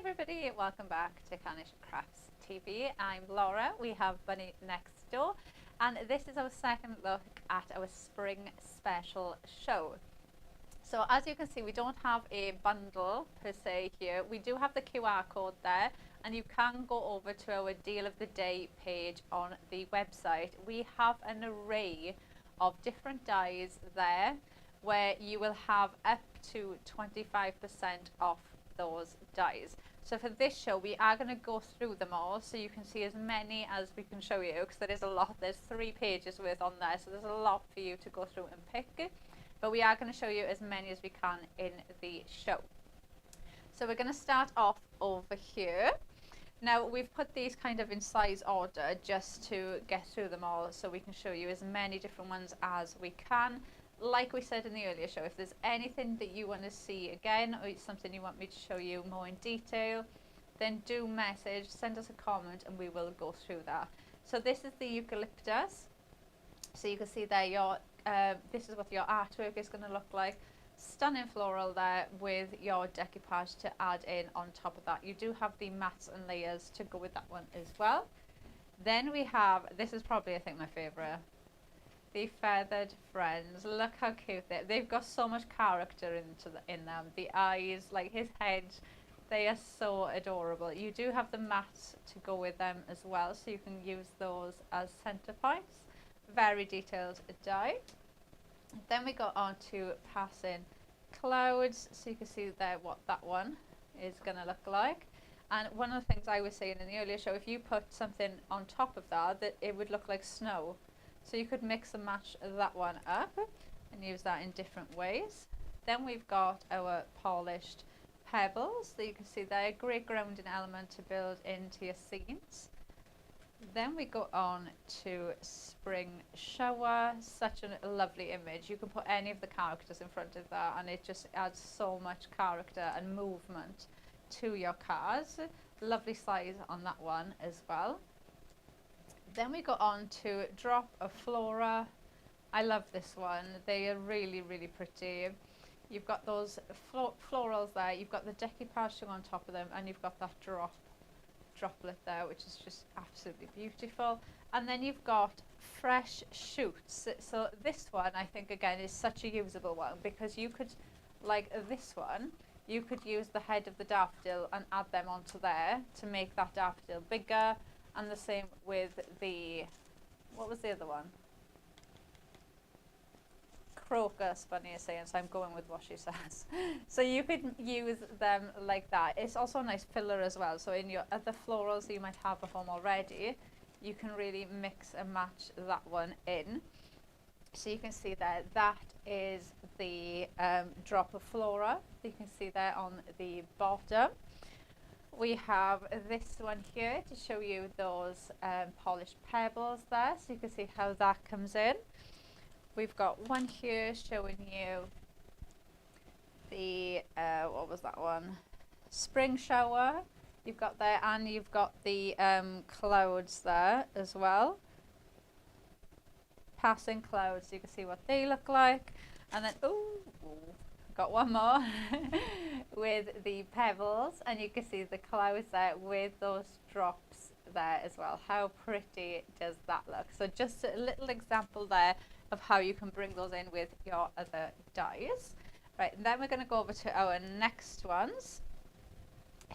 everybody, welcome back to Carnation Crafts TV. I'm Laura, we have Bunny next door, and this is our second look at our spring special show. So as you can see, we don't have a bundle per se here. We do have the QR code there, and you can go over to our deal of the day page on the website. We have an array of different dyes there where you will have up to 25% off those dyes. So for this show we are going to go through them all so you can see as many as we can show you, because there is a lot. There's 3 pages worth on there, so there's a lot for you to go through and pick, but we are going to show you as many as we can in the show. So we're going to start off over here. Now we've put these kind of in size order just to get through them all so we can show you as many different ones as we can. Like we said in the earlier show, if there's anything that you want to see again, or it's something you want me to show you more in detail, then do message, send us a comment, and we will go through that. So this is the eucalyptus. So you can see there your this is what your artwork is going to look like. Stunning floral there with your decoupage to add in on top of that. You do have the mats and layers to go with that one as well. Then we have, this is probably I think my favourite, the feathered friends. Look how cute they've got so much character in them. The eyes, like his head, they are so adorable. You do have the mats to go with them as well, so you can use those as center points. Very detailed dye. Then we go on to passing clouds, so you can see there what that one is going to look like. And one of the things I was saying in the earlier show, if you put something on top of that it would look like snow. So you could mix and match that one up and use that in different ways. Then we've got our polished pebbles that you can see there, a great grounding element to build into your scenes. Then we go on to spring shower, such a lovely image. You can put any of the characters in front of that and it just adds so much character and movement to your cards. Lovely size on that one as well. Then we go on to drop of flora. I love this one. They are really, really pretty. You've got those florals there. You've got the decoupage on top of them, and you've got that droplet there, which is just absolutely beautiful. And then you've got fresh shoots. So this one, I think, again, is such a usable one, because you could, like this one, you could use the head of the daffodil and add them onto there to make that daffodil bigger. And the same with the, what was the other one? Crocus, Bunny is saying, so I'm going with what she says. So you could use them like that. It's also a nice filler as well. So in your other florals that you might have at home already, you can really mix and match that one in. So you can see there, that is the drop of flora. You can see there on the bottom. We have this one here to show you those polished pebbles there, so you can see how that comes in. We've got one here showing you the, what was that one? Spring shower. You've got there, and you've got the clouds there as well. Passing clouds, so you can see what they look like. And then, ooh, got one more with the pebbles, and you can see the clouds there with those drops there as well. How pretty does that look? So just a little example there of how you can bring those in with your other dyes. Right, and then we're going to go over to our next ones.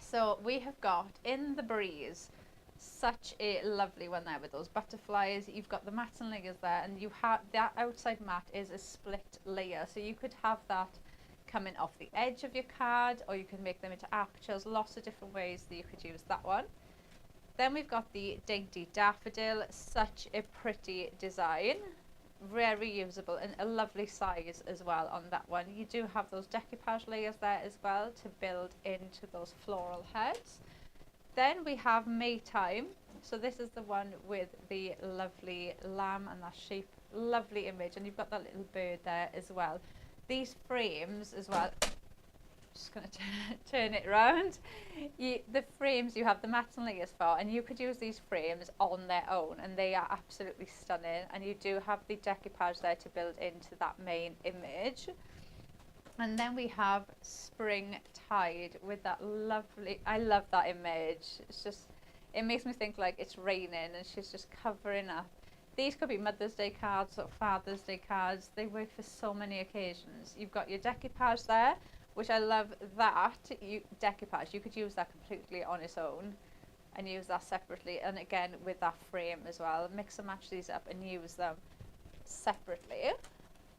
So we have got In the Breeze, such a lovely one there with those butterflies. You've got the mats and layers there, and you have that outside mat is a split layer, so you could have that coming off the edge of your card, or you can make them into apertures. Lots of different ways that you could use that one. Then we've got the dainty daffodil, such a pretty design, very usable, and a lovely size as well on that one. You do have those decoupage layers there as well to build into those floral heads. Then we have Maytime, so this is the one with the lovely lamb and that sheep. Lovely image, and you've got that little bird there as well. These frames as well, just going to turn it around. The frames, you have the mats and layers for, and you could use these frames on their own, and they are absolutely stunning. And you do have the decoupage there to build into that main image. And then we have Spring Tide with that lovely, I love that image. It's just, it makes me think like it's raining and she's just covering up. These could be Mother's Day cards or Father's Day cards. They work for so many occasions. You've got your decoupage there, which I love that. Decoupage, you could use that completely on its own and use that separately. And again, with that frame as well. Mix and match these up and use them separately.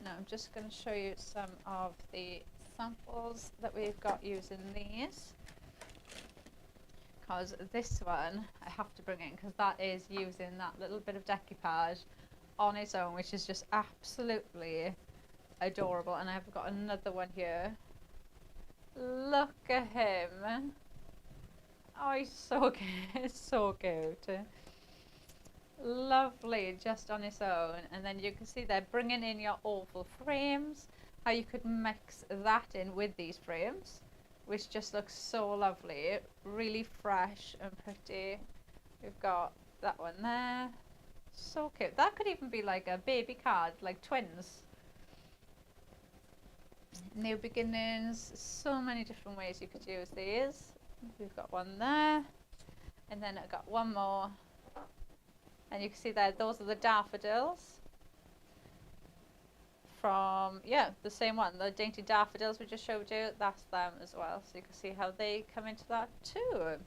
Now I'm just going to show you some of the samples that we've got using these, because this one I have to bring in because that is using that little bit of decoupage on its own, which is just absolutely adorable. And I've got another one here. Look at him. Oh, he's so cute. So cute. Lovely, just on its own. And then you can see they're bringing in your oval frames, how you could mix that in with these frames, which just looks so lovely, really fresh and pretty. We've got that one there, so cute. That could even be like a baby card, like twins. New beginnings, so many different ways you could use these. We've got one there, and then I've got one more. And you can see there, those are the daffodils from, yeah, the same one. The dainty daffodils we just showed you, that's them as well. So you can see how they come into that too.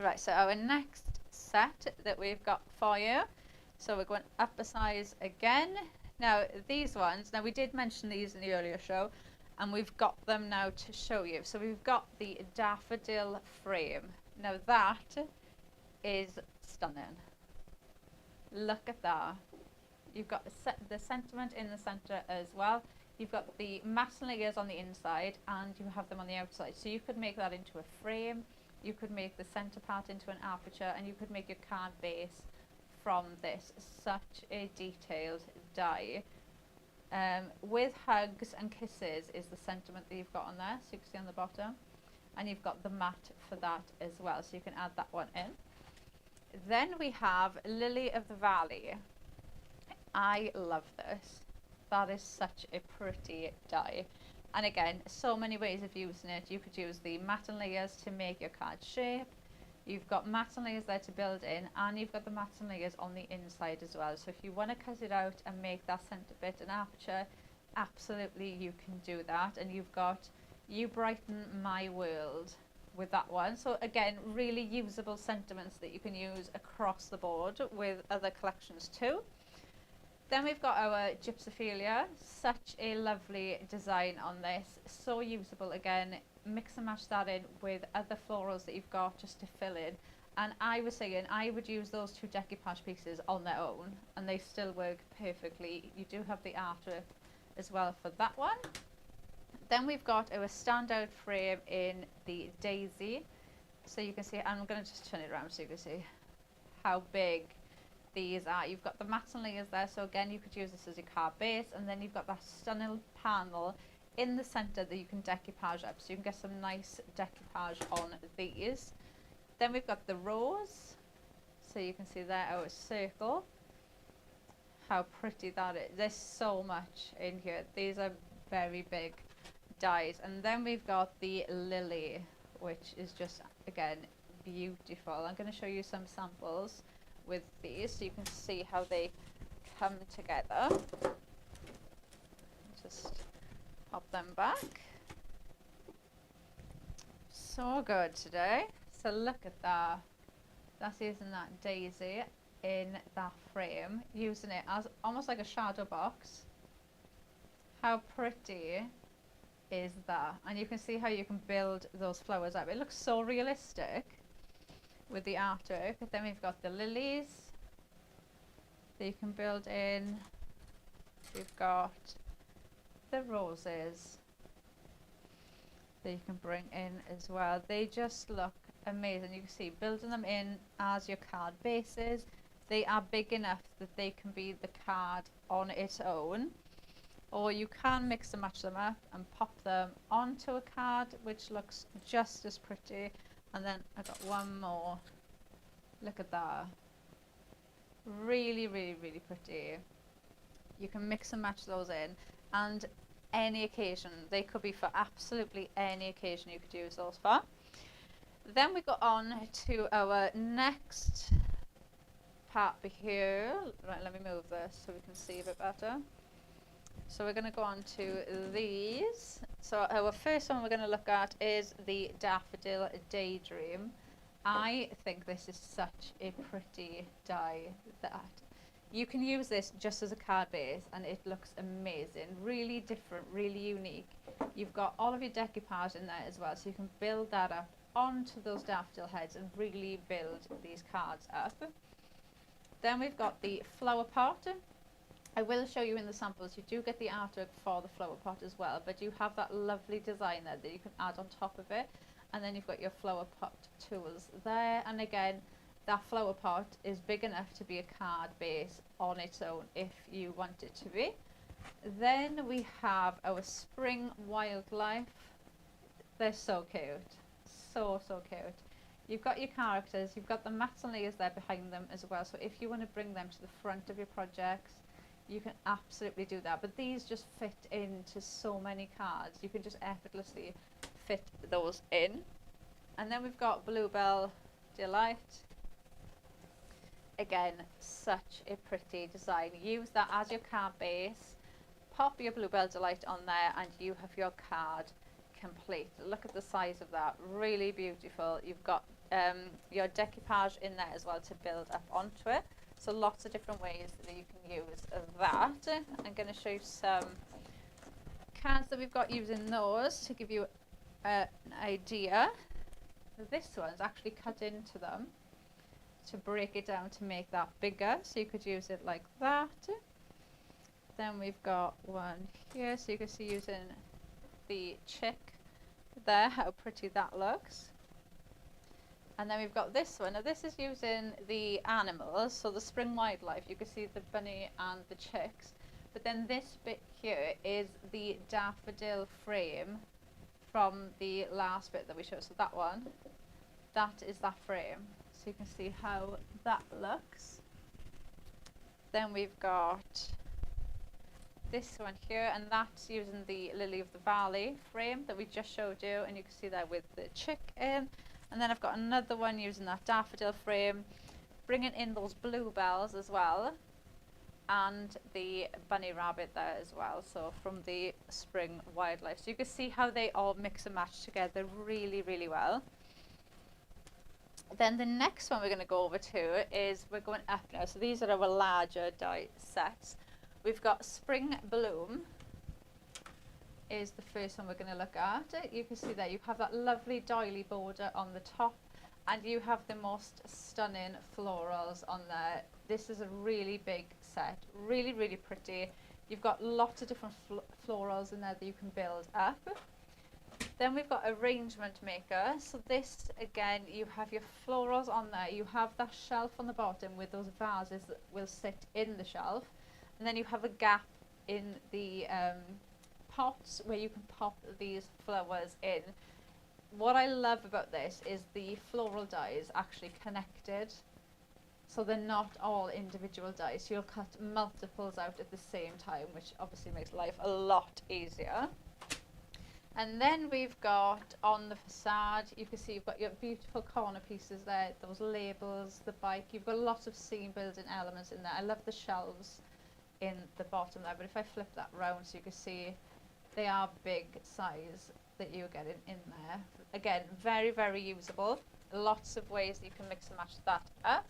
Right, so our next set that we've got for you. So we're going up a size again. Now these ones, now we did mention these in the earlier show, and we've got them now to show you. So we've got the daffodil frame. Now that is stunning. Look at that. You've got the sentiment in the center as well. You've got the matte layers on the inside and you have them on the outside. So you could make that into a frame. You could make the center part into an aperture, and you could make your card base from this. Such a detailed die. With hugs and kisses is the sentiment that you've got on there. So you can see on the bottom. And you've got the matte for that as well. So you can add that one in. Then we have Lily of the Valley. I love this. That is such a pretty die. And again, so many ways of using it. You could use the matte layers to make your card shape. You've got matte layers there to build in, and you've got the matte layers on the inside as well. So if you want to cut it out and make that center bit an aperture, absolutely you can do that. And you've got You Brighten My World with that one. So again, really usable sentiments that you can use across the board with other collections too. Then we've got our Gypsophilia. Such a lovely design on this, so usable. Again, mix and match that in with other florals that you've got just to fill in. And I was saying I would use those two decoupage pieces on their own and they still work perfectly. You do have the artwork as well for that one. Then we've got our standout frame in the Daisy. So you can see, I'm going to just turn it around so you can see how big these are. You've got the matte layers there, so again you could use this as your card base, and then you've got that stunning panel in the center that you can decoupage up, so you can get some nice decoupage on these. Then we've got the rose, so you can see there our circle, how pretty that is. There's so much in here. These are very big dies. And then we've got the lily, which is just again beautiful. I'm going to show you some samples with these so you can see how they come together. Just pop them back. So good today. So look at that. That's using that daisy in that frame, using it as almost like a shadow box. How pretty is that? And you can see how you can build those flowers up. It looks so realistic with the artwork. Then we've got the lilies that you can build in. We've got the roses that you can bring in as well. They just look amazing. You can see building them in as your card bases. They are big enough that they can be the card on its own, or you can mix and match them up and pop them onto a card, which looks just as pretty. And then I got one more. Look at that. Really, really, really pretty. You can mix and match those in. and any occasion. They could be for absolutely any occasion you could use those for. Then we go on to our next part here. Right, let me move this so we can see a bit better. So we're going to go on to these. So our first one we're going to look at is the Daffodil Daydream. I think this is such a pretty dye that you can use this just as a card base and it looks amazing. Really different, really unique. You've got all of your decoupage in there as well, so you can build that up onto those daffodil heads and really build these cards up. Then we've got the flower pot. I will show you in the samples, you do get the artwork for the flower pot as well, but you have that lovely design there that you can add on top of it. And then you've got your flower pot tools there. And again, that flower pot is big enough to be a card base on its own if you want it to be. Then we have our spring wildlife. They're so cute. So cute. You've got your characters, you've got the mats and layers there behind them as well. So if you want to bring them to the front of your projects, you can absolutely do that. But these just fit into so many cards. You can just effortlessly fit those in. And then we've got Bluebell Delight. Again, such a pretty design. Use that as your card base. Pop your Bluebell Delight on there and you have your card complete. Look at the size of that. Really beautiful. You've got your decoupage in there as well to build up onto it. So lots of different ways that you can use that. I'm going to show you some cards that we've got using those to give you an idea. This one's actually cut into them to break it down to make that bigger, so you could use it like that. Then we've got one here, so you can see using the chick there, how pretty that looks. And then we've got this one. Now this is using the animals, so the spring wildlife. You can see the bunny and the chicks. But then this bit here is the daffodil frame from the last bit that we showed. So that one, that is that frame. So you can see how that looks. Then we've got this one here, and that's using the Lily of the Valley frame that we just showed you, and you can see that with the chick in. And then I've got another one using that daffodil frame, bringing in those bluebells as well, and the bunny rabbit there as well, so from the spring wildlife. So you can see how they all mix and match together really well. Then the next one we're going to go over to is, we're going up now, so these are our larger die sets. We've got Spring Bloom is the first one we're going to look at. You can see there you have that lovely doily border on the top, and you have the most stunning florals on there. This is a really big set, really pretty. You've got lots of different florals in there that you can build up. Then we've got Arrangement Maker. So this, again, you have your florals on there. You have that shelf on the bottom with those vases that will sit in the shelf. And then you have a gap in the pots where you can pop these flowers in. What I love about this is the floral dies actually connected. So they're not all individual dies. You'll cut multiples out at the same time, which obviously makes life a lot easier. And then we've got on the facade, you can see you've got your beautiful corner pieces there, those labels, the bike. You've got lots of scene building elements in there. I love the shelves in the bottom there, but if I flip that round so you can see they are big size that you're getting in there. Again, very usable. Lots of ways that you can mix and match that up.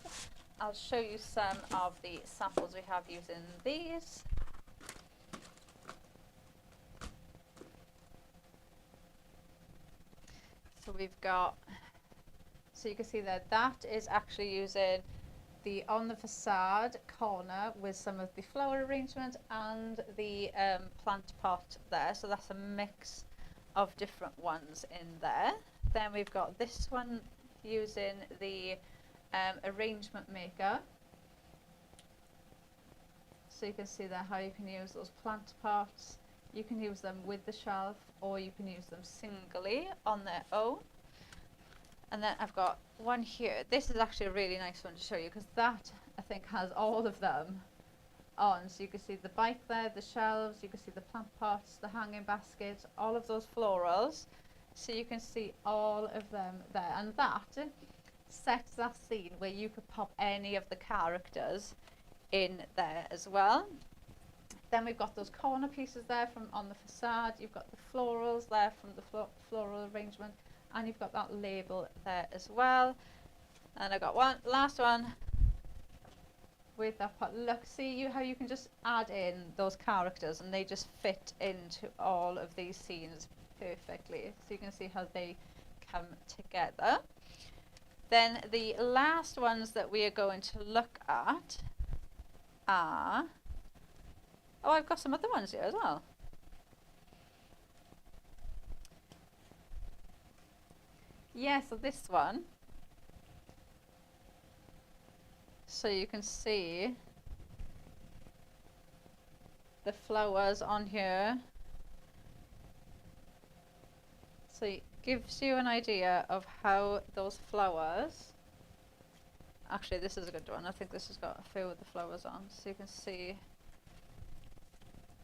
I'll show you some of the samples we have using these. So we've got, so you can see that that is actually using the on the facade corner with some of the flower arrangement and the plant pot there. So that's a mix of different ones in there. Then we've got this one using the Arrangement Maker. So you can see there how you can use those plant pots. You can use them with the shelf, or you can use them singly on their own. And then I've got one here. This is actually a really nice one to show you, because that, I think, has all of them on. So you can see the bike there, the shelves, you can see the plant pots, the hanging baskets, all of those florals. So you can see all of them there, and that sets that scene where you could pop any of the characters in there as well. Then we've got those corner pieces there from on the facade. You've got the florals there from the floral arrangement, and you've got that label there as well. And I got one last one with that part. Look, see how you can just add in those characters and they just fit into all of these scenes perfectly. So you can see how they come together. Then the last ones that we are going to look at are, oh, I've got some other ones here as well. Yeah, so this one. So you can see the flowers on here. So it gives you an idea of how those flowers, actually this is a good one, I think this has got a few of the flowers on, so you can see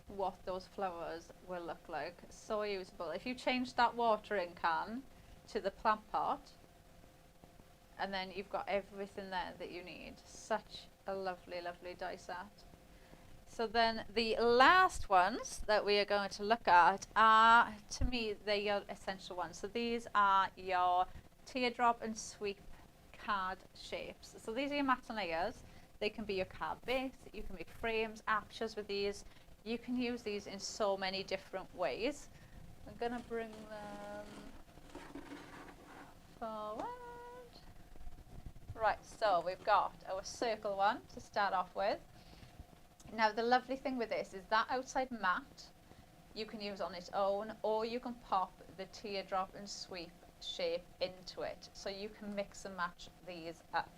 what those flowers will look like. So usable. If you change that watering can to the plant pot, and then you've got everything there that you need. Such a lovely, lovely die set. So then the last ones that we are going to look at are, to me, they're your essential ones. So these are your teardrop and sweep card shapes. So these are your matte layers. They can be your card base. You can make frames, apertures with these. You can use these in so many different ways. I'm going to bring them forward. Right, so we've got our circle one to start off with. Now the lovely thing with this is that outside mat you can use on its own, or you can pop the teardrop and sweep shape into it. So you can mix and match these up.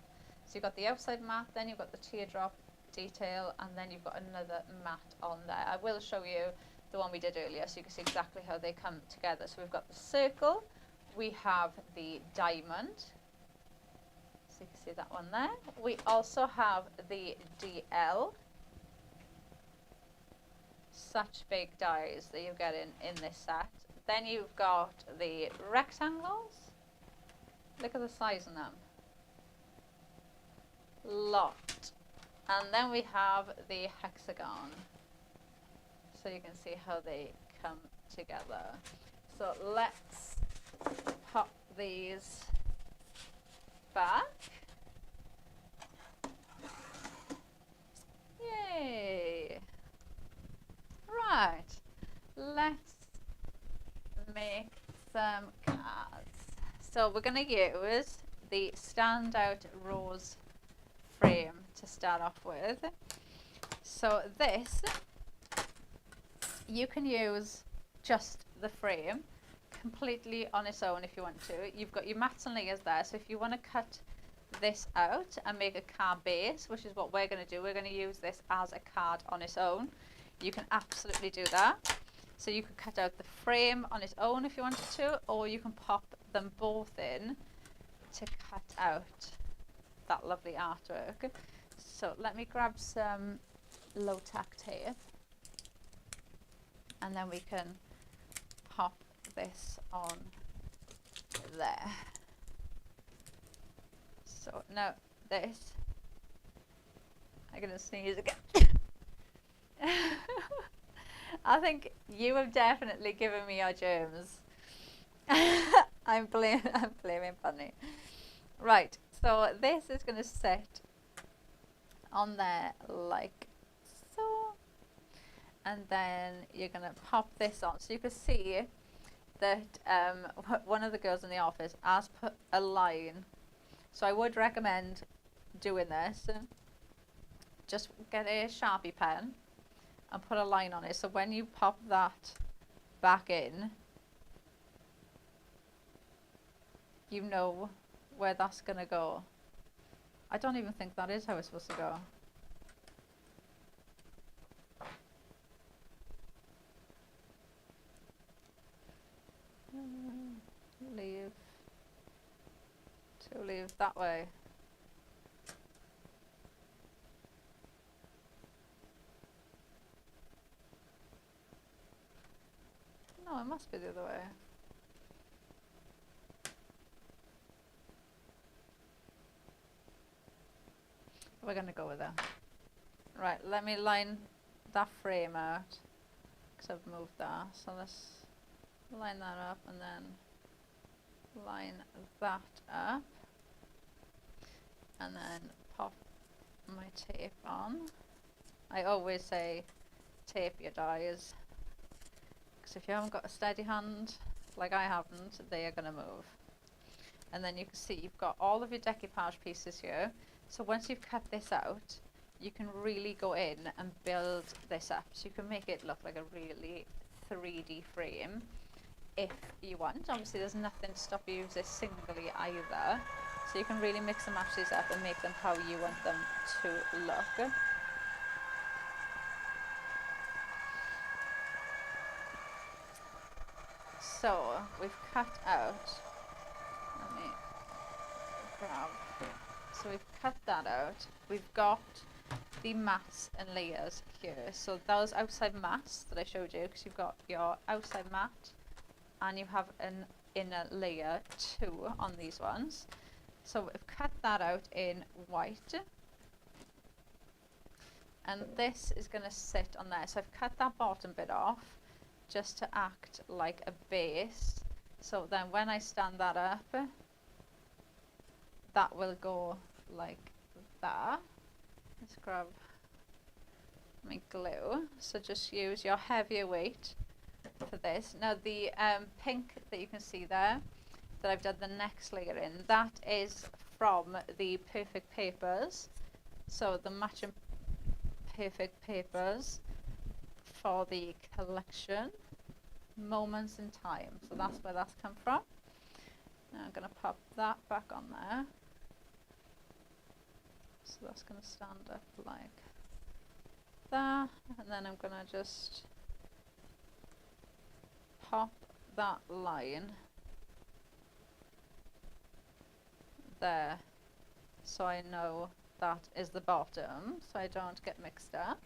So you've got the outside mat, then you've got the teardrop detail, and then you've got another mat on there. I will show you the one we did earlier so you can see exactly how they come together. So we've got the circle, we have the diamond. So you can see that one there. We also have the DL. Such big dies that you get in this set. Then you've got the rectangles. Look at the size of them. Lot. And then we have the hexagon. So you can see how they come together. So let's pop these back. Yay! Right, let's make some cards. So we're going to use the standout rose frame to start off with. So this, you can use just the frame completely on its own if you want to. You've got your mats and layers there, so if you want to cut this out and make a card base, which is what we're going to do, we're going to use this as a card on its own. You can absolutely do that. So you could cut out the frame on its own if you wanted to, or you can pop them both in to cut out that lovely artwork. So let me grab some low tack tape, and then we can pop this on there. So now this, I'm going to sneeze again. I think you have definitely given me your germs. I'm blaming Bunny. Right, so this is going to sit on there like so, and then you're going to pop this on. So you can see that one of the girls in the office has put a line. So I would recommend doing this. Just get a Sharpie pen and put a line on it, so when you pop that back in, you know where that's going to go. I don't even think that is how it's supposed to go. Leave that way. No, it must be the other way. We're going to go with that. Right, let me line that frame out because I've moved that. So let's line that up and then line that up and then pop my tape on. I always say tape your dies because if you haven't got a steady hand like I haven't, they are going to move. And then you can see you've got all of your decoupage pieces here. So once you've cut this out, you can really go in and build this up. So you can make it look like a really 3D frame if you want. Obviously there's nothing to stop you use this singly either. So you can really mix and match these up and make them how you want them to look. So we've cut out, let me grab, so we've cut that out. We've got the mats and layers here. So those outside mats that I showed you, because you've got your outside mat and you have an inner layer too on these ones. So we've cut that out in white. And this is going to sit on there. So I've cut that bottom bit off just to act like a base. So then when I stand that up, that will go like that. Let's grab my glue. So just use your heavier weight for this. Now the pink that you can see there, that I've done the next layer in, that is from the Perfect Papers. So the matching Perfect Papers for the collection Moments in Time. So that's where that's come from. Now I'm going to pop that back on there. So that's going to stand up like that, and then I'm going to just pop that line there so I know that is the bottom, so I don't get mixed up.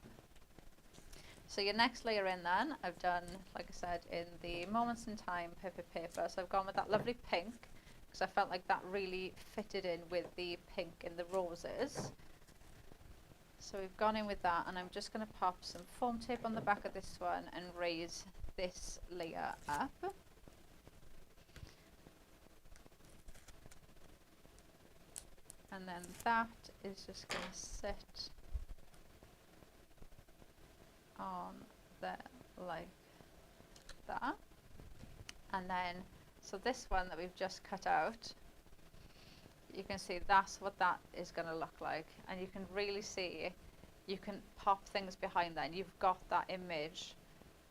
So your next layer in then, I've done, like I said, in the Moments in Time Perfect Paper. So I've gone with that lovely pink because I felt like that really fitted in with the pink and the roses. So we've gone in with that, and I'm just going to pop some foam tape on the back of this one and raise this layer up. And then that is just going to sit on there like that. And then, so this one that we've just cut out, you can see that's what that is going to look like. And you can really see, you can pop things behind that, and you've got that image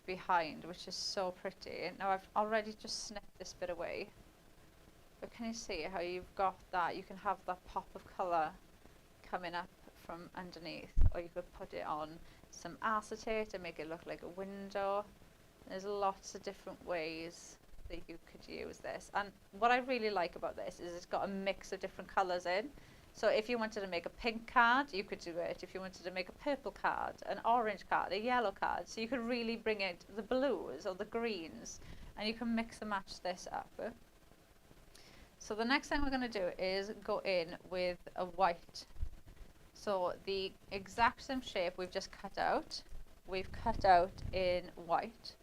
behind, which is so pretty. Now I've already just snipped this bit away, but can you see how you've got that? You can have that pop of colour coming up from underneath, or you could put it on some acetate and make it look like a window. There's lots of different ways that you could use this, and what I really like about this is it's got a mix of different colours in. So if you wanted to make a pink card, you could do it. If you wanted to make a purple card, an orange card, a yellow card, so you could really bring out the blues or the greens, and you can mix and match this up. So the next thing we're going to do is go in with a white. So the exact same shape we've just cut out, we've cut out in white.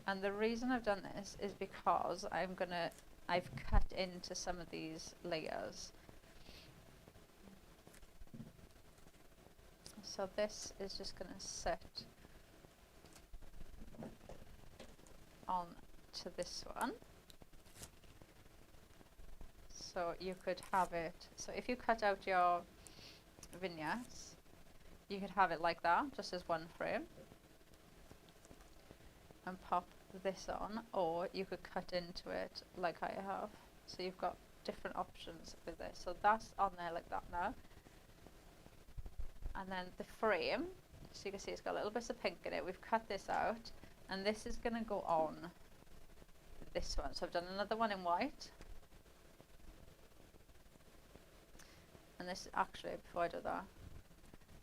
And the reason I've done this is because I've cut into some of these layers. So this is just going to sit on to this one. So you could have it, so if you cut out your vignettes, you could have it like that, just as one frame, and pop this on, or you could cut into it like I have. So you've got different options with this. So that's on there like that now. And then the frame, so you can see it's got a little bit of pink in it. We've cut this out, and this is going to go on this one. So I've done another one in white. And this, actually, before I do that,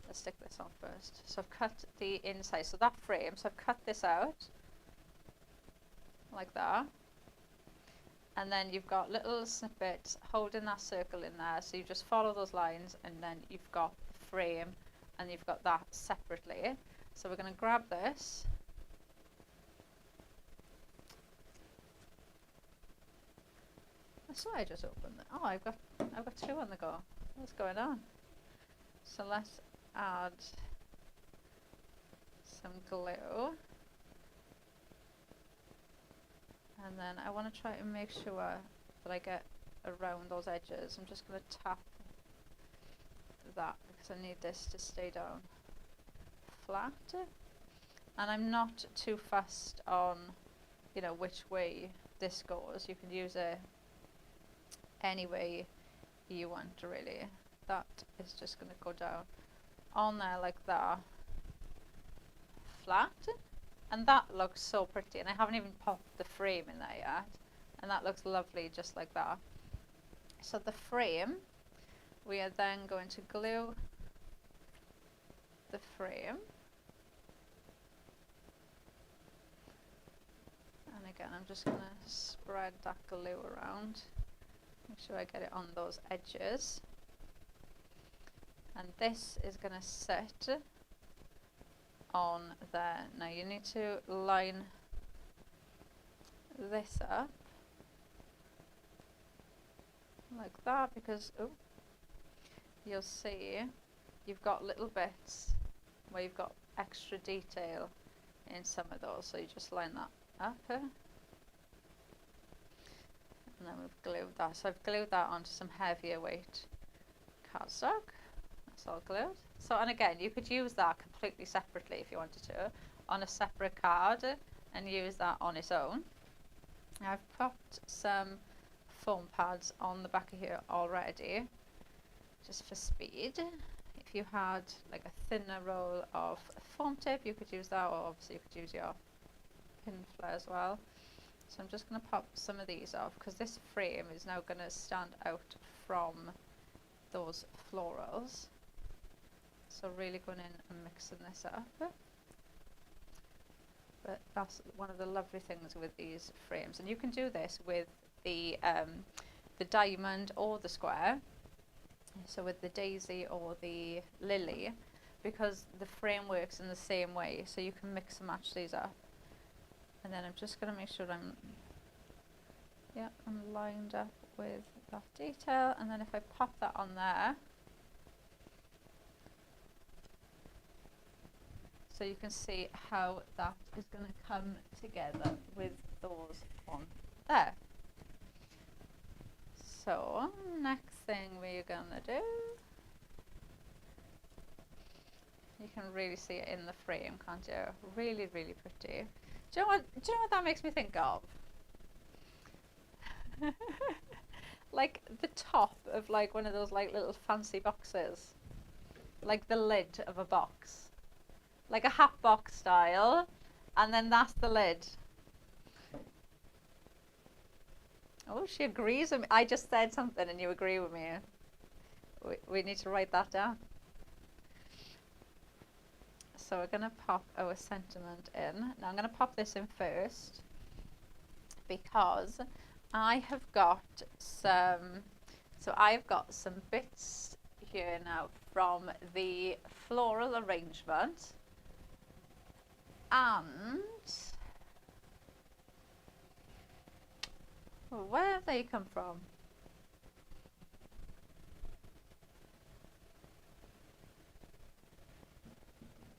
let's stick this on first. So I've cut the inside, so that frame, so I've cut this out. like that. And then you've got little snippets holding that circle in there, so you just follow those lines, and then you've got the frame and you've got that separately. So we're going to grab this, that's why I just opened it. Oh, I've got two on the go. What's going on? So let's add some glue, and then I want to try to make sure that I get around those edges. I'm just going to tap that because I need this to stay down flat, and I'm not too fussed on, you know, which way this goes. You can use it any way you want, really. That is just going to go down on there like that, flat, and that looks so pretty. And I haven't even popped the frame in there yet, and that looks lovely just like that. So the frame, we are then going to glue the frame, and again I'm just going to spread that glue around, make sure I get it on those edges, and this is going to sit on there. Now you need to line this up like that, because you'll see you've got little bits where you've got extra detail in some of those, so you just line that up, and then we've glued that. So I've glued that onto some heavier weight cardstock. That's all glued. So, and again, you could use that completely separately if you wanted to, on a separate card, and use that on its own. Now I've popped some foam pads on the back of here already, just for speed. If you had like a thinner roll of foam tip, you could use that, or obviously you could use your pin flare as well. So I'm just going to pop some of these off, because this frame is now going to stand out from those florals. So really going in and mixing this up. But that's one of the lovely things with these frames, and you can do this with the diamond or the square. So with the daisy or the lily, because the frame works in the same way, so you can mix and match these up. And then I'm just going to make sure I'm lined up with that detail, and then if I pop that on there, so you can see how that is going to come together with those on there. So next thing we're going to do, you can really see it in the frame, can't you? Really, really pretty. Do you know what that makes me think of? Like the top of like one of those like little fancy boxes, like the lid of a box, like a hat box style, and then that's the lid. Oh, she agrees with me. I just said something and you agree with me. We need to write that down. So we're going to pop our sentiment in. Now I'm going to pop this in first, because I have got some, bits here now from the floral arrangement, and where have they come from?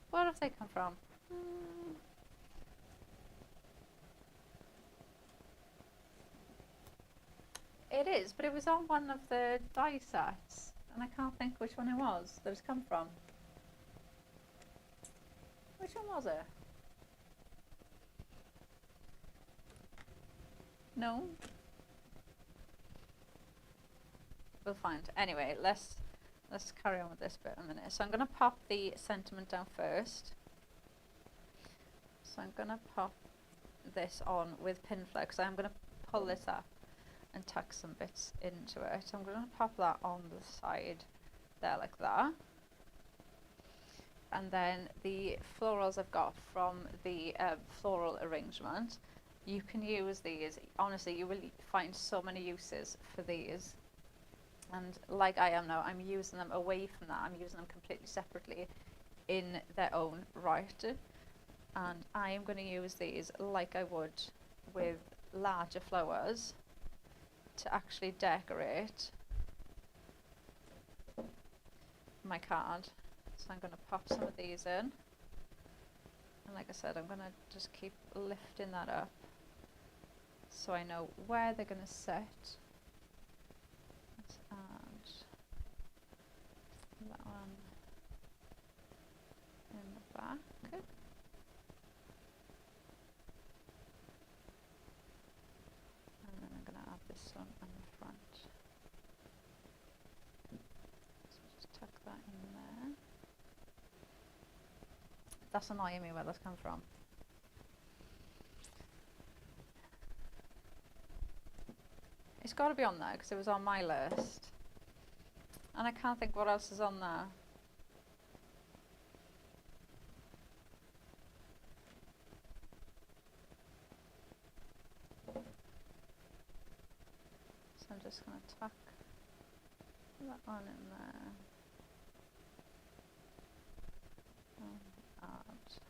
Where have they come from? It is, but it was on one of the die sets, and I can't think which one it was that it's come from. Which one was it? No? We'll find. Anyway, let's carry on with this bit in a minute. So I'm going to pop the sentiment down first. So I'm going to pop this on with pin flare, because I'm going to pull this up and tuck some bits into it. So I'm going to pop that on the side there like that. And then the florals I've got from the floral arrangement, you can use these. Honestly, you will find so many uses for these. And like I am now, I'm using them away from that. I'm using them completely separately in their own right. And I am going to use these like I would with larger flowers to actually decorate my card. So I'm going to pop some of these in. And like I said, I'm going to just keep lifting that up so I know where they're going to sit. Let's add that one in the back. And then I'm going to add this one on the front. So just tuck that in there. That's annoying me where that's come from. It's got to be on there because it was on my list. And I can't think what else is on there. So I'm just going to tuck that one in there. And add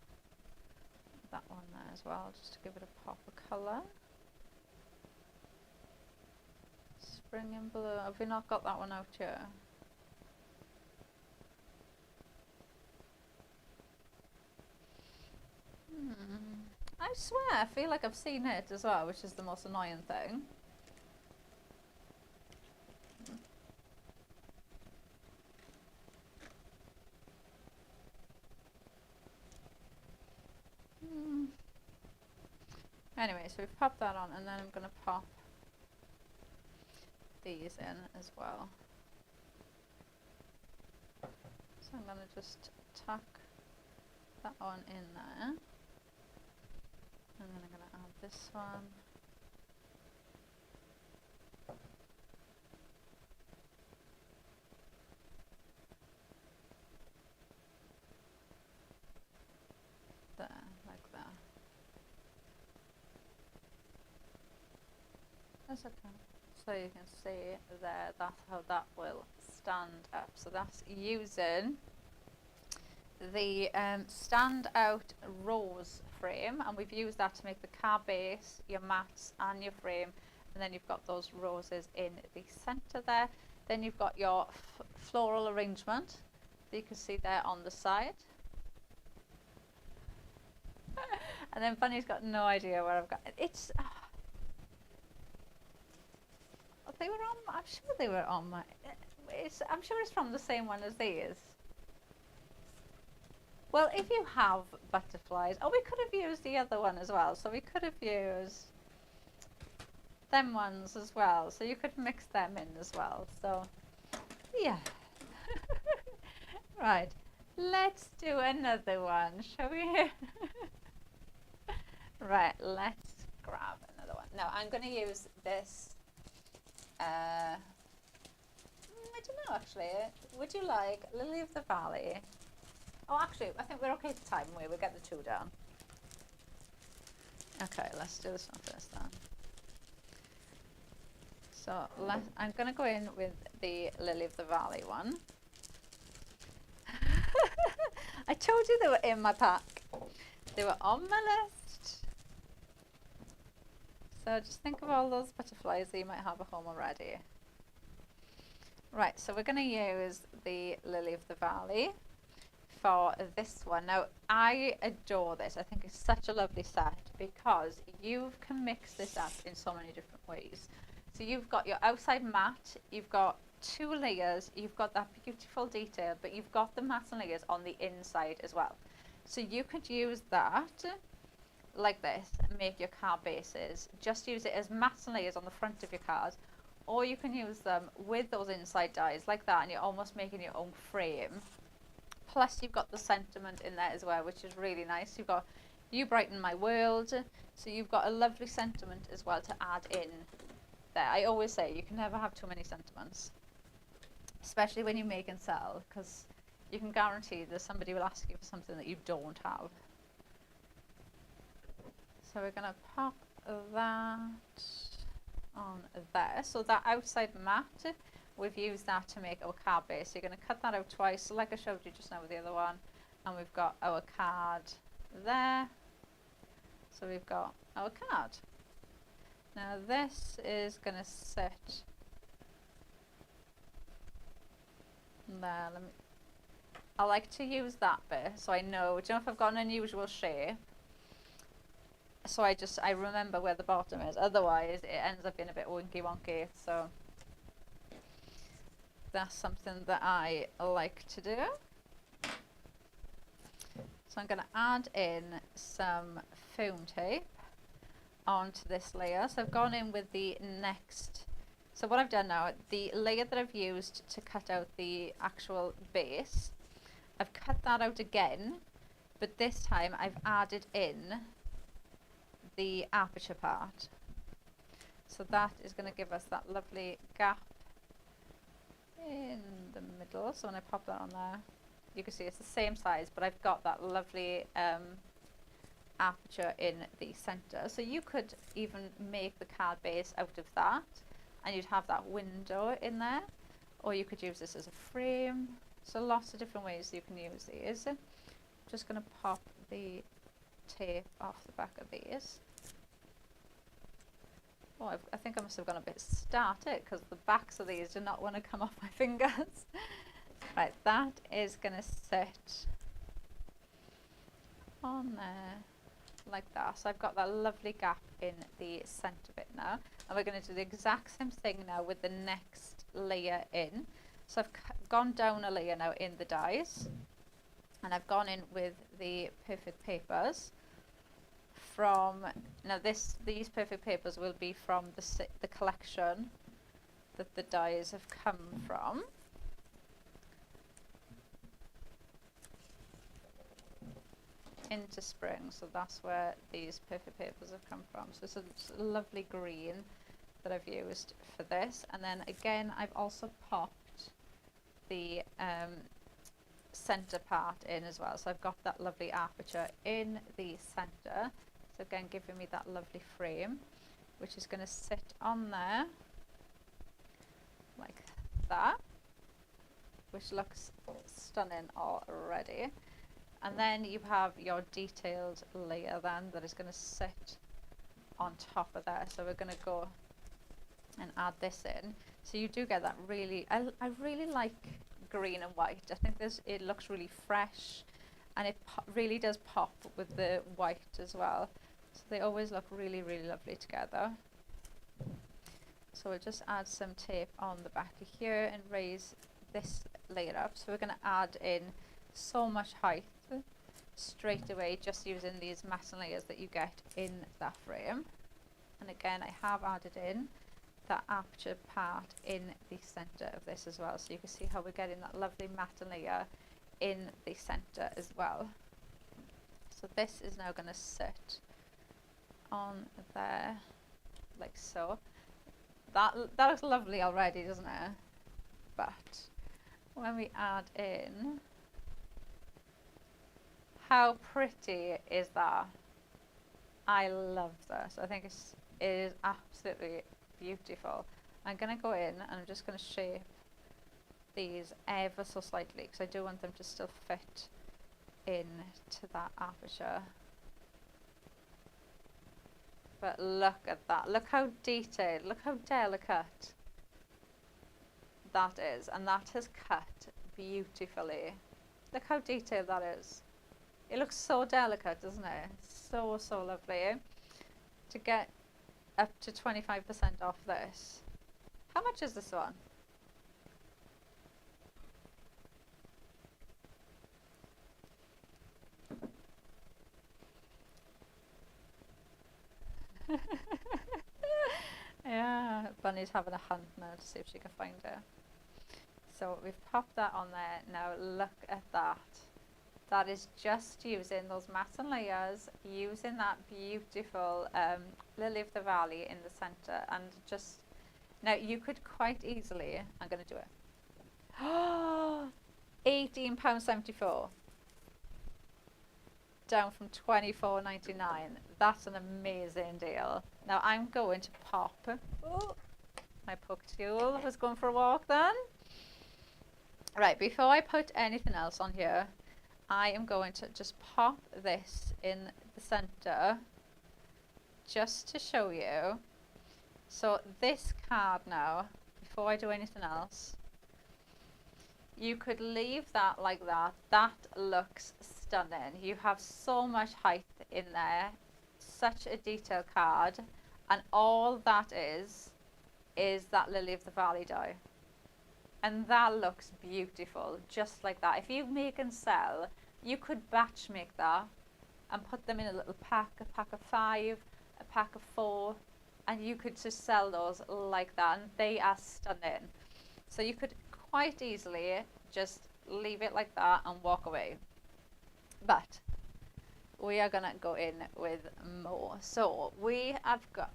that one there as well, just to give it a pop of colour. Spring in blue. Have we not got that one out yet? I swear, I feel like I've seen it as well, which is the most annoying thing. Anyway, so we've popped that on, and then I'm going to pop these in as well. So I'm going to just tuck that one in there. And then I'm going to add this one. There, like that. That's okay. So you can see there, that's how that will stand up. So that's using the stand out rose frame, and we've used that to make the card base, your mats and your frame, and then you've got those roses in the center there. Then you've got your floral arrangement that you can see there on the side. And then Bunny's got no idea where I've got it. It's they were on, I'm sure they were on my, I'm sure it's from the same one as these. Well, if you have butterflies, oh, we could have used the other one as well. So we could have used them ones as well. So you could mix them in as well. So, yeah. Right, let's do another one, shall we? Right, let's grab another one. Now, I'm going to use this. I don't know, actually. Would you like Lily of the Valley? Oh, actually, I think we're okay for time. We'll get the two down. Okay, let's do this one first then. So I'm going to go in with the Lily of the Valley one. I told you they were in my pack. They were on my list. So just think of all those butterflies that you might have at home already. Right, so we're going to use the Lily of the Valley for this one. Now, I adore this. I think it's such a lovely set because you can mix this up in so many different ways. So you've got your outside mat, you've got 2 layers, you've got that beautiful detail, but you've got the mats and layers on the inside as well. So you could use that like this and make your card bases. Just use it as mats and layers on the front of your cards, or you can use them with those inside dies like that, and you're almost making your own frame. Plus you've got the sentiment in there as well, which is really nice. You've got "You Brighten My World," so you've got a lovely sentiment as well to add in there. I always say you can never have too many sentiments, especially when you make and sell, because you can guarantee that somebody will ask you for something that you don't have. So we're going to pop that on there. So that outside mat, we've used that to make our card base. So you're going to cut that out twice, like I showed you just now with the other one. And we've got our card there. So we've got our card. Now this is going to sit there. I like to use that bit so I know, do you know if I've got an unusual shape? So I remember where the bottom is. Otherwise it ends up being a bit wonky wonky. So that's something that I like to do. So I'm going to add in some foam tape onto this layer. So I've gone in with the next, so what I've done now, the layer that I've used to cut out the actual base, I've cut that out again, but this time I've added in the aperture part. So that is going to give us that lovely gap in the middle. So when I pop that on there, you can see it's the same size, but I've got that lovely aperture in the center. So you could even make the card base out of that and you'd have that window in there, or you could use this as a frame. So lots of different ways you can use these. I'm just going to pop the tape off the back of these. Oh, I think I must have gone a bit static because the backs of these do not want to come off my fingers. Right, that is going to sit on there like that. So I've got that lovely gap in the centre bit now. And we're going to do the exact same thing now with the next layer in. So I've gone down a layer now in the dies. And I've gone in with the perfect papers. Now these perfect papers will be from the collection that the dies have come from. Into spring, so that's where these perfect papers have come from. So it's a lovely green that I've used for this, and then again I've also popped the center part in as well. So I've got that lovely aperture in the center, so again giving me that lovely frame, which is going to sit on there like that, which looks stunning already. And then you have your detailed layer then that is going to sit on top of there. So we're going to go and add this in. So you do get that really, I really like green and white. I think it looks really fresh, and it really does pop with the white as well. So they always look really, really lovely together. So we'll just add some tape on the back of here and raise this layer up. So we're going to add in so much height straight away just using these matte layers that you get in that frame. And again I have added in that aperture part in the center of this as well, so you can see how we're getting that lovely matte layer in the center as well. So this is now going to sit on there like so. That looks lovely already, doesn't it? But when we add in, how pretty is that? I love this. I think it is absolutely beautiful. I'm going to go in and I'm just going to shape these ever so slightly because I do want them to still fit into that aperture. But look at that. Look how detailed, look how delicate that is. And that has cut beautifully. Look how detailed that is. It looks so delicate, doesn't it? So, so lovely. To get up to 25% off this. How much is this one? Yeah, Bunny's having a hunt now to see if she can find it. So we've popped that on there. Now look at that. That is just using those matte layers, using that beautiful lily of the valley in the center, and just, now you could quite easily, I'm going to do it. £18.74. down from $24.99. That's an amazing deal. Now I'm going to pop. Oh, my poctool was going for a walk then. Right, before I put anything else on here, I am going to just pop this in the center just to show you. So this card now, before I do anything else, you could leave that like that. That looks stunning. You have so much height in there, such a detailed card, and all that is that Lily of the Valley die. And that looks beautiful, just like that. If you make and sell, you could batch make that and put them in a little pack, a pack of 5, a pack of 4, and you could just sell those like that, and they are stunning. So you could quite easily just leave it like that and walk away. But we are gonna go in with more. So I've got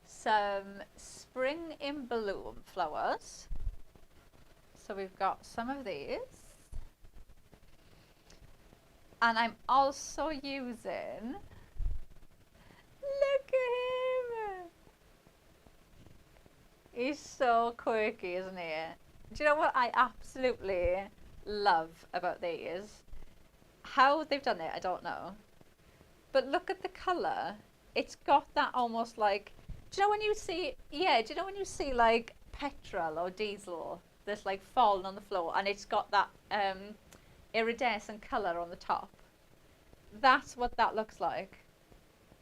some spring in bloom flowers. So we've got some of these. And I'm also using, look at him. He's so quirky, isn't he? Do you know what I absolutely love about these? How they've done it, I don't know. But look at the colour. It's got that almost like, do you know when you see like petrol or diesel that's like fallen on the floor, and it's got that iridescent colour on the top? That's what that looks like.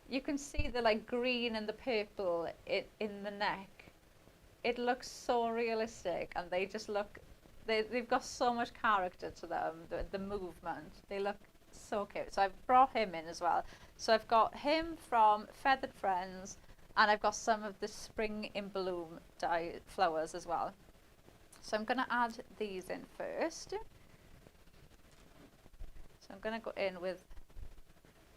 You can see the like green and the purple in the neck. It looks so realistic, and they just look, they've got so much character to them, the movement. They look so cute. So I've brought him in as well. So I've got him from Feathered Friends, and I've got some of the spring in bloom dye flowers as well. So I'm going to add these in first. So I'm going to go in with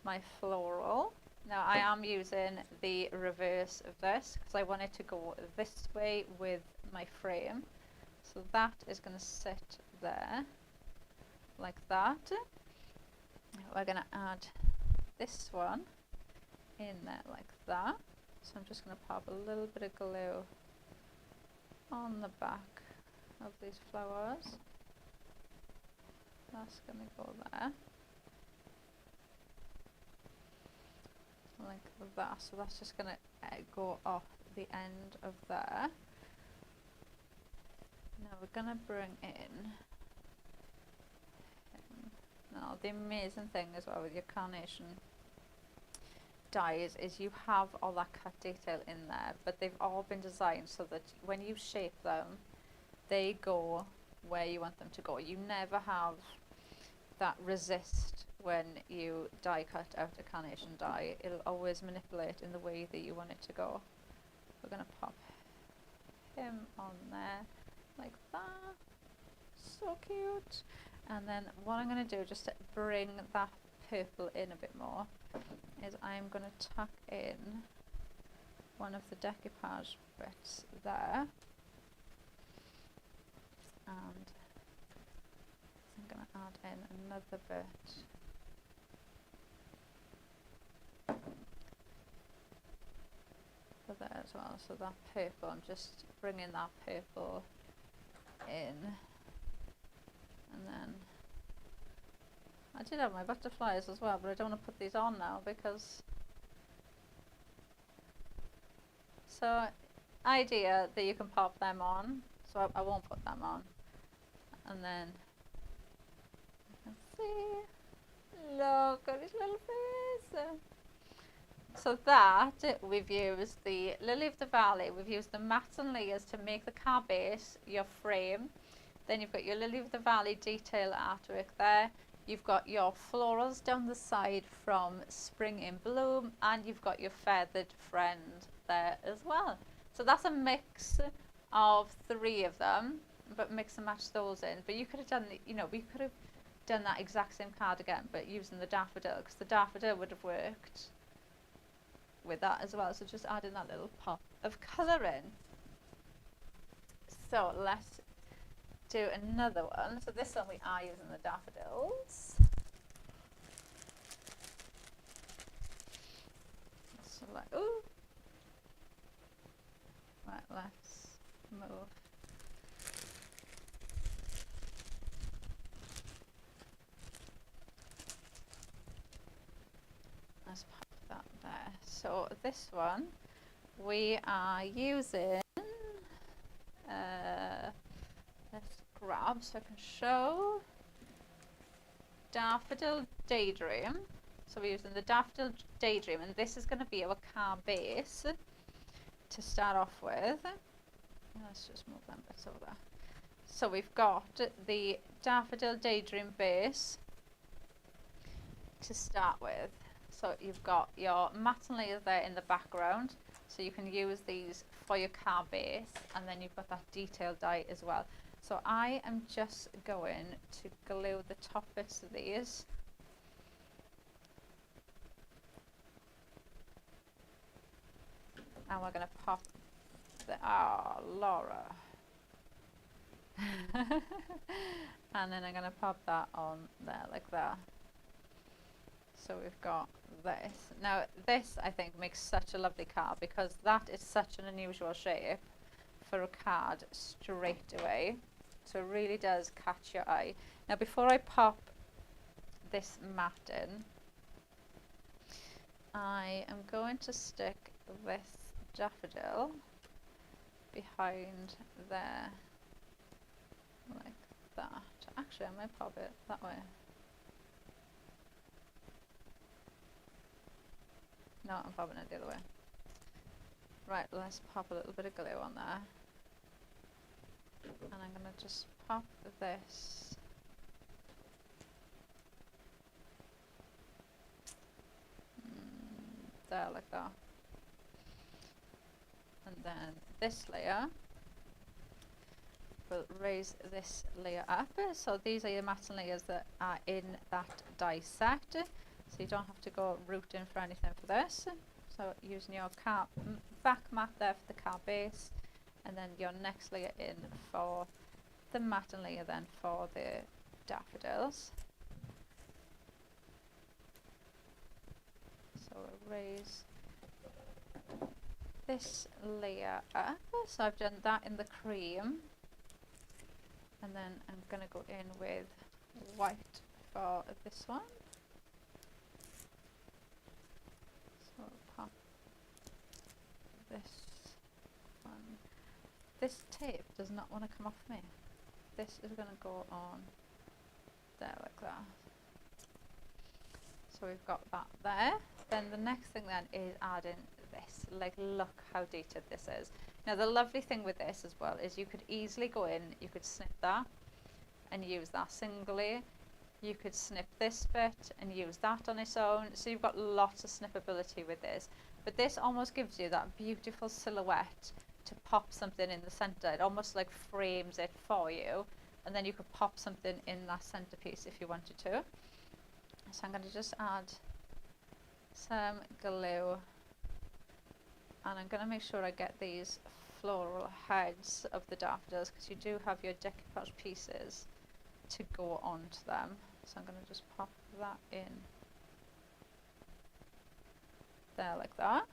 my floral. Now I am using the reverse of this because I want it to go this way with my frame. So that is going to sit there like that. We're going to add this one in there like that. So I'm just going to pop a little bit of glue on the back of these flowers. That's going to go there. Like that. So that's just going to go off the end of there. Now we're going to bring in, now the amazing thing as well with your carnation dyes is you have all that cut detail in there, but they've all been designed so that when you shape them, they go where you want them to go. You never have that resist when you die cut out a carnation dye. It'll always manipulate in the way that you want it to go. We're going to pop him on there like that. So cute. And then what I'm going to do, just to bring that purple in a bit more, is I'm going to tuck in one of the decoupage bits there, and I'm going to add in another bit for there as well. So that purple, I'm just bringing that purple in, and then I did have my butterflies as well, but I don't want to put these on now because, so idea that you can pop them on, so I won't put them on, and then you can see, look at his little face. So that we've used the Lily of the Valley, we've used the mats and layers to make the car base your frame. Then you've got your Lily of the Valley detail artwork there. You've got your florals down the side from Spring in Bloom, and you've got your Feathered Friend there as well. So that's a mix of 3 of them, but mix and match those in. But you could have done, you know, we could have done that exact same card again, but using the daffodil, because the daffodil would have worked with that as well. So just adding that little pop of colour in. So let's do another one. So this one we are using the daffodils. like, ooh. Right, let's move. Let's pop that there. So this one, we are using, let's grab so I can show, Daffodil Daydream. So we're using the Daffodil Daydream, and this is going to be our car base to start off with. Let's just move them bits over there. So we've got the Daffodil Daydream base to start with. So you've got your matte layers there in the background, so you can use these for your car base, and then you've got that detail dye as well. So I am just going to glue the top bits of these. And we're going to pop the, Laura. And then I'm going to pop that on there like that. So we've got this. Now this, I think, makes such a lovely card because that is such an unusual shape for a card straight away. So it really does catch your eye. Now before I pop this mat in, I am going to stick this daffodil behind there like that. Actually, I might pop it that way. No, I'm popping it the other way. Right, let's pop a little bit of glue on there. And I'm going to just pop this there like that. And then this layer, we'll raise this layer up. So these are your matte layers that are in that die set. So you don't have to go rooting for anything for this. So using your back mat there for the car base, and then your next layer in for the matte layer then for the daffodils. So we'll raise this layer up. So I've done that in the cream, and then I'm going to go in with white for this one. So pop this one. This tape does not want to come off me. This is going to go on there like that. So we've got that there. Then the next thing then is adding this. Like, look how detailed this is. Now the lovely thing with this as well is you could easily go in, you could snip that and use that singly. You could snip this bit and use that on its own. So you've got lots of snippability with this. But this almost gives you that beautiful silhouette to pop something in the center. It almost like frames it for you. And then you could pop something in that centerpiece if you wanted to. So I'm going to just add some glue. And I'm going to make sure I get these floral heads of the daffodils, because you do have your decoupage pieces to go onto them. So I'm going to just pop that in there like that.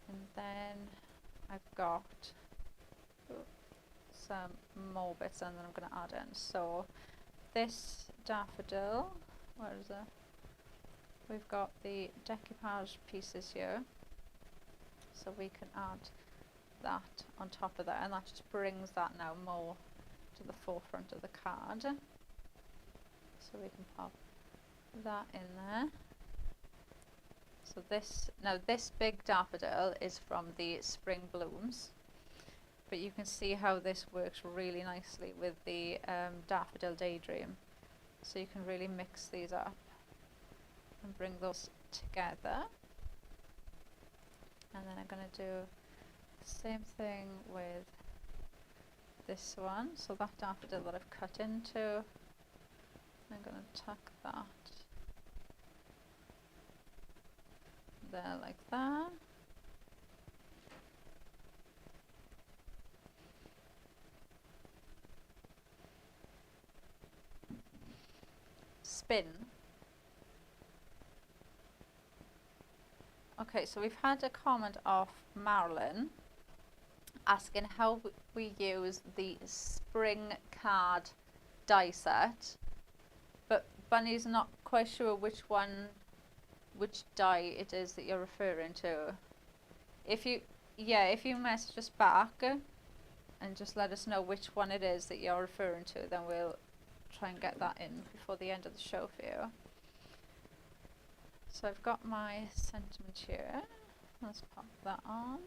And then I've got some more bits and then I'm going to add in. So this daffodil, where is it? We've got the decoupage pieces here. So we can add that on top of that, and that just brings that now more to the forefront of the card. So we can pop that in there. So this, now this big daffodil is from the Spring Blooms, but you can see how this works really nicely with the Daffodil Daydream. So you can really mix these up and bring those together. And then I'm going to do the same thing with this one. So that daffodil that I've cut into, I'm going to tuck that there like that. Spin. Okay, so we've had a comment off Marilyn asking how we use the spring card die set, but Bunny's not quite sure which die it is that you're referring to. If you message us back and just let us know which one it is that you're referring to, then we'll try and get that in before the end of the show for you. So I've got my sentiment here. Let's pop that on.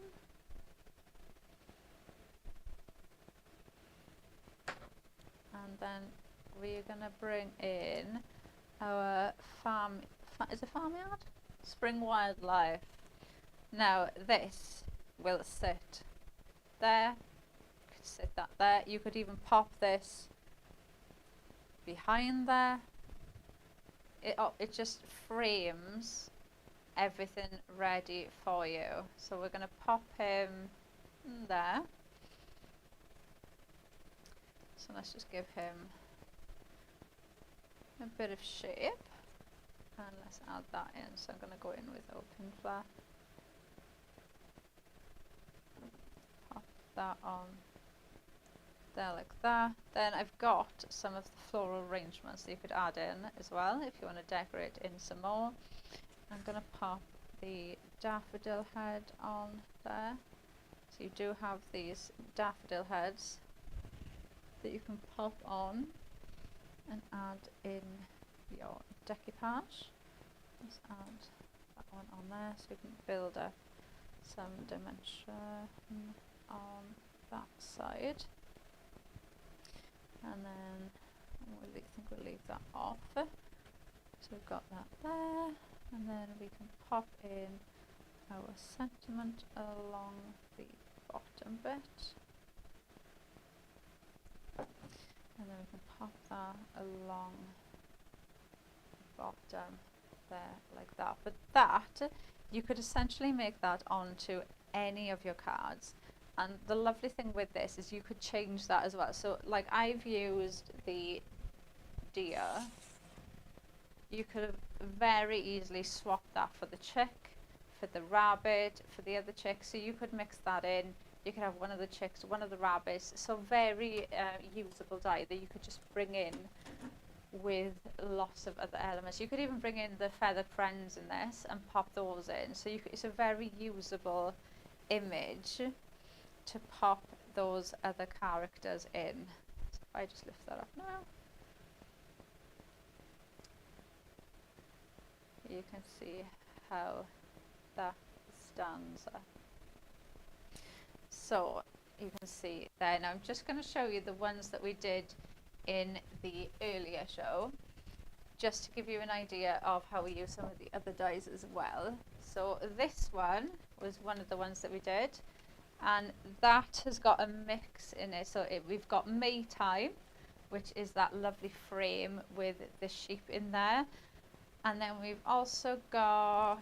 And then we're going to bring in our is it farmyard? Spring wildlife. Now this will sit there. You could sit that there. You could even pop this behind there. It just frames everything ready for you. So we're going to pop him there. So let's just give him a bit of shape, and let's add that in. So I'm going to go in with open flap, pop that on there like that. Then I've got some of the floral arrangements that you could add in as well if you want to decorate in some more. I'm going to pop the daffodil head on there. So you do have these daffodil heads that you can pop on and add in your decoupage. Let's add that one on there so we can build up some dimension on that side. And then I think we'll leave that off. So we've got that there, and then we can pop in our sentiment along the bottom bit. And then we can pop that along the bottom there like that. But that, you could essentially make that onto any of your cards. And the lovely thing with this is you could change that as well. So like I've used the deer. You could have very easily swapped that for the chick, for the rabbit, for the other chick. So you could mix that in. You could have one of the chicks, one of the rabbits. So very usable die that you could just bring in with lots of other elements. You could even bring in the feathered friends in this and pop those in. So it's a very usable image to pop those other characters in. So if I just lift that up now, you can see how that stands up. So you can see there. Now I'm just going to show you the ones that we did in the earlier show, just to give you an idea of how we use some of the other dies as well. So this one was one of the ones that we did, and that has got a mix in it. So we've got Maytime, which is that lovely frame with the sheep in there, and then we've also got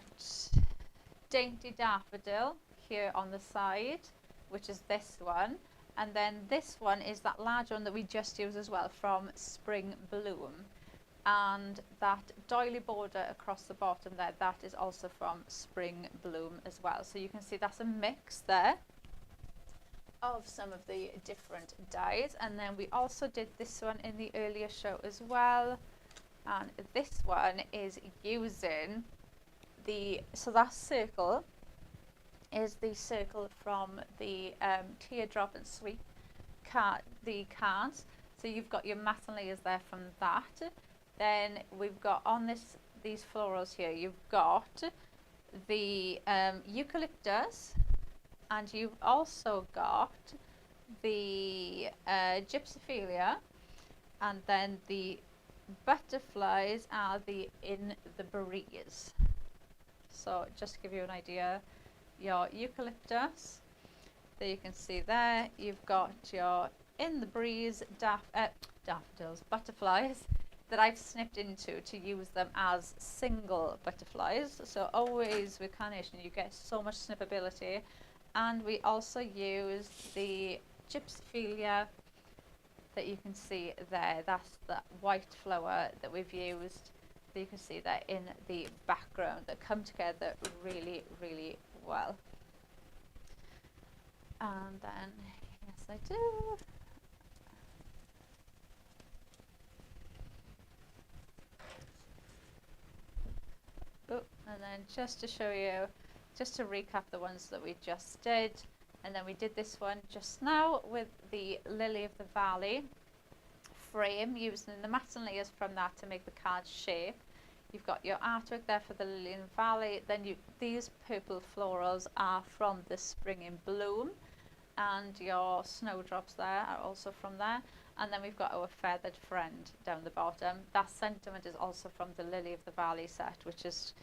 Dainty Daffodil here on the side, which is this one, and then this one is that large one that we just used as well from Spring Bloom, and that doily border across the bottom there, that is also from Spring Bloom as well. So you can see that's a mix there of some of the different dies. And then we also did this one in the earlier show as well, and this one is using so that circle is the circle from the Teardrop and Sweep the cards. So you've got your matte layers there from that. Then we've got on these florals here, you've got the eucalyptus, and you've also got the gypsophilia, and then the butterflies are in the breeze. So just to give you an idea, your eucalyptus, there you can see there, you've got your in the breeze daffodils, butterflies that I've snipped into to use them as single butterflies. So always with carnation you get so much snippability. And we also use the gypsophilia that you can see there. That's the white flower that we've used that you can see that in the background that come together really, really well. And then, yes I do. Oh, and then just to show you, just to recap the ones that we just did, and then we did this one just now with the Lily of the Valley frame, using the matte layers from that to make the card shape. You've got your artwork there for the Lily in the Valley. Then these purple florals are from the Spring in Bloom, and your snowdrops there are also from there. And then we've got our feathered friend down the bottom. That sentiment is also from the Lily of the Valley set, which is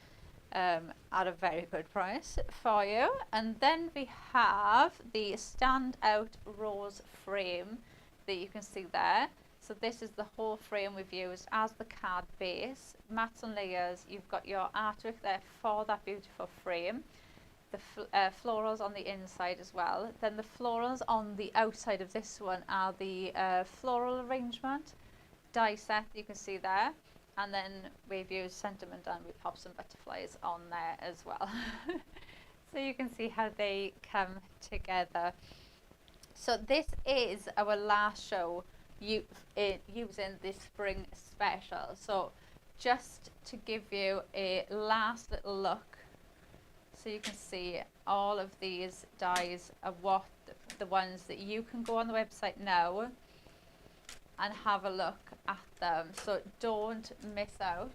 at a very good price for you. And then we have the standout rose frame that you can see there. So this is the whole frame we've used as the card base. Mats and layers, you've got your artwork there for that beautiful frame. The florals on the inside as well. Then the florals on the outside of this one are the floral arrangement die set you can see there. And then we've used sentiment and we popped some butterflies on there as well. So you can see how they come together. So this is our last show using the spring special. So just to give you a last little look, so you can see all of these dies are what the ones that you can go on the website now and have a look at them. So don't miss out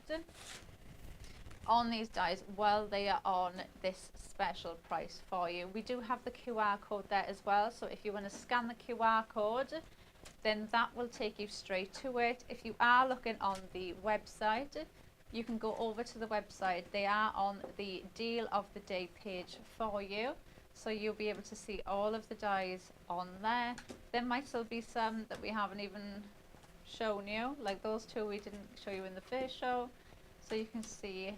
on these dies while they are on this special price for you. We do have the QR code there as well, so if you want to scan the QR code, then that will take you straight to it. If you are looking on the website, you can go over to the website. They are on the deal of the day page for you, so you'll be able to see all of the dies on there. There might still be some that we haven't even shown you, like those two we didn't show you in the first show. So you can see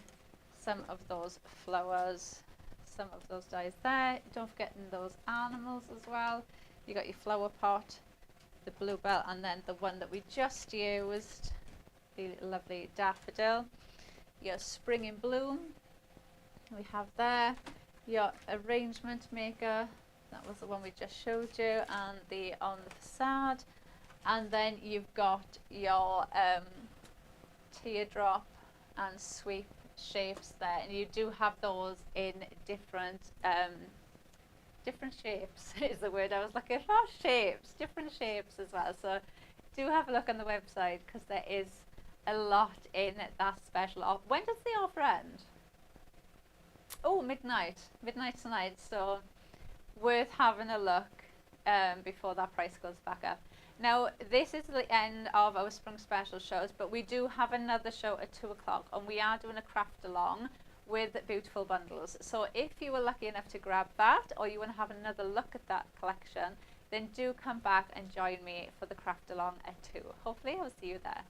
some of those flowers, some of those dies there. Don't forget those animals as well. You got your flower pot, the bluebell, and then the one that we just used, the lovely daffodil. Your spring in bloom we have there. Your arrangement maker, that was the one we just showed you, and the on the facade. And then you've got your teardrop and sweep shapes there, and you do have those in different shapes is the word I was looking for. Different shapes as well. So do have a look on the website, because there is a lot in that special offer. When does the offer end? Oh, midnight tonight. So worth having a look before that price goes back up. Now this is the end of our spring special shows, but we do have another show at 2 o'clock, and we are doing a craft along with beautiful bundles. So if you were lucky enough to grab that, or you want to have another look at that collection, then do come back and join me for the craft along at 2. Hopefully I'll see you there.